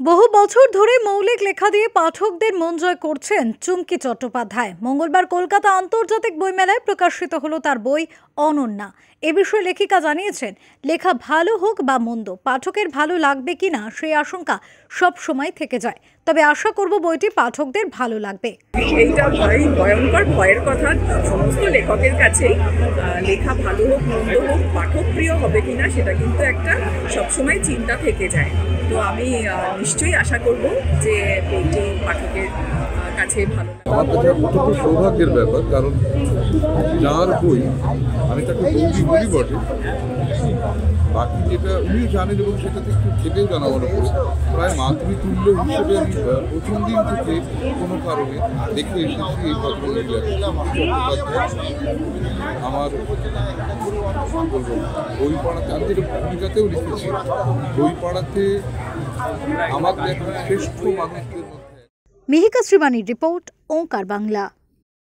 বহু বছর ধরে মৌলিক লেখা দিয়ে পাঠকদের মন জয় করছেন চুমকি চট্টোপাধ্যায়। মঙ্গলবার কলকাতা আন্তর্জাতিক বইমেলায় প্রকাশিত হলো তার বই অনন্যা। এ বিষয়ে লেখিকা জানিয়েছেন, লেখা ভালো হোক বা মন্দ, পাঠকের ভালো লাগবে কিনা সেই আশঙ্কা সব সময় থেকে যায়। তবে আশা করব বইটি পাঠকদের ভালো লাগবে। এইটা ভয়ঙ্কর ভয়ের কথা সমস্ত লেখকের কাছেই। লেখা ভালো হোক মন্দ হোক, পাঠক প্রিয় হবে কিনা সেটা কিন্তু একটা সবসময় চিন্তা থেকে যায়। তো আমি নিশ্চয়ই আশা করব যে বইটি পাঠকের কাছে ভালো লাগবে। আমার কাছে অত্যন্ত সৌভাগ্যের ব্যাপার, কারণ যার বই আমি তাকে বৌদি বলি বটে, বাকি যেটা উনিও জানেন এবং সেটাতে একটু খেতেও জানাবানো করে প্রায় মাতৃতুল্য হিসেবে আমি প্রথম দিন থেকে কোনো কারণে দেখে এসেছি এই ভদ্রমহিলা চট্টোপাধ্যায়। আমার বলবো বই পড়াতে, আমি যেটা ভূমিকাতেও লিখেছি, বই পড়াতে আমার দেখা শ্রেষ্ঠ মানুষদের মধ্যে। মিহিকা শ্রীবাণীর রিপোর্ট, ওঙ্কার বাংলা।